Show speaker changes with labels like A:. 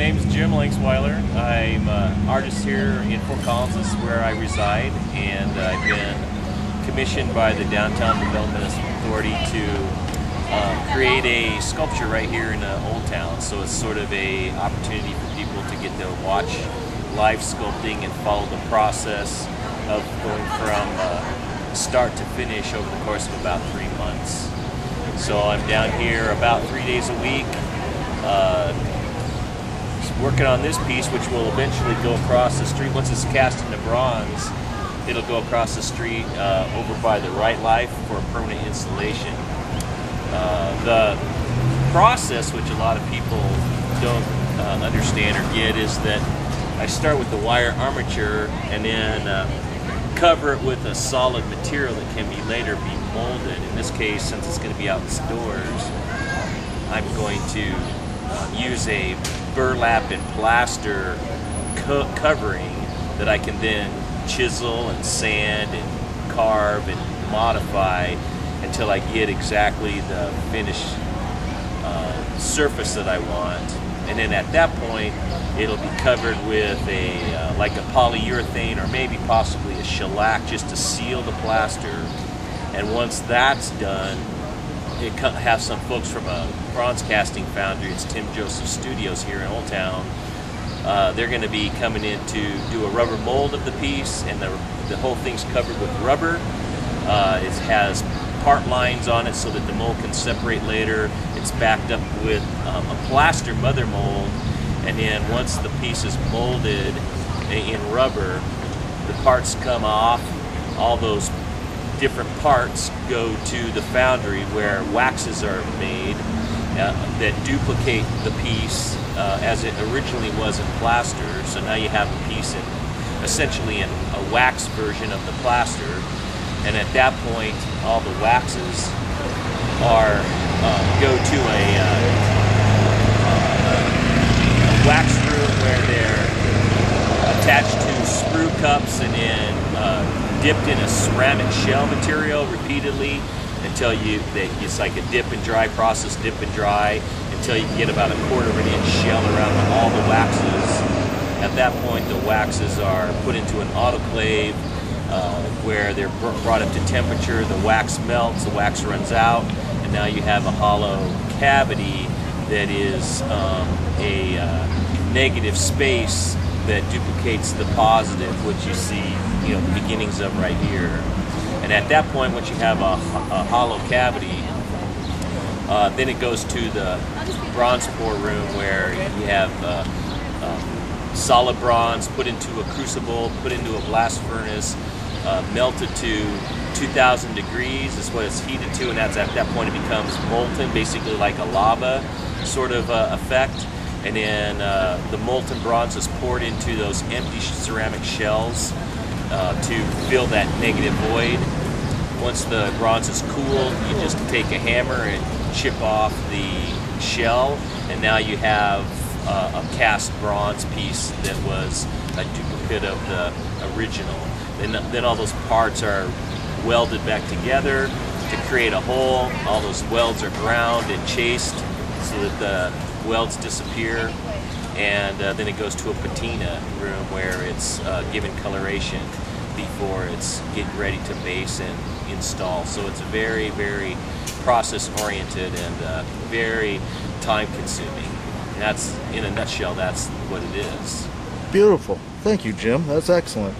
A: name's Jim Lynxwiler. I'm an artist here in Fort Collins, this is where I reside, and I've been commissioned by the Downtown Development Authority to create a sculpture right here in Old Town. So it's sort of a opportunity for people to get to watch live sculpting and follow the process of going from start to finish over the course of about 3 months. So I'm down here about 3 days a week, working on this piece, which will eventually go across the street. Once it's cast into bronze, it'll go across the street over by the Right Life for a permanent installation. The process, which a lot of people don't understand or get, is that I start with the wire armature and then cover it with a solid material that can be later be molded. In this case, since it's going to be outdoors, I'm going to use a burlap and plaster covering that I can then chisel and sand and carve and modify until I get exactly the finished surface that I want. And then at that point, it'll be covered with a like a polyurethane or maybe possibly a shellac just to seal the plaster. And once that's done, it have some folks from a bronze casting foundry, it's Tim Joseph Studios here in Old Town. They're going to be coming in to do a rubber mold of the piece, and the whole thing's covered with rubber. It has part lines on it so that the mold can separate later. It's backed up with a plaster mother mold, and then once the piece is molded in rubber, the parts come off. All those different parts go to the foundry where waxes are made that duplicate the piece as it originally was in plaster. So now you have a piece essentially in a wax version of the plaster, and at that point all the waxes go to a wax room where they're attached to screw cups and then dipped in a ceramic shell material repeatedly until it's like a dip and dry process, dip and dry, until you can get about a 1/4 of an inch shell around all the waxes. At that point, the waxes are put into an autoclave where they're brought up to temperature. The wax melts, the wax runs out, and now you have a hollow cavity that is a negative space that duplicates the positive, which you see, the beginnings of right here. And at that point, once you have a hollow cavity, then it goes to the bronze pour room where you have solid bronze put into a crucible, put into a blast furnace, melted to 2,000 degrees is what it's heated to, and at that point it becomes molten, basically like a lava sort of effect. And then the molten bronze is poured into those empty ceramic shells to fill that negative void. Once the bronze is cooled, you just take a hammer and chip off the shell, and now you have a cast bronze piece that was a duplicate of the original. Then all those parts are welded back together to create a whole. All those welds are ground and chased so that the welds disappear, and then it goes to a patina room where it's given coloration before it's getting ready to base and install. So it's very, very process oriented and very time consuming. And that's, in a nutshell, that's what it is.
B: Beautiful. Thank you, Jim. That's excellent.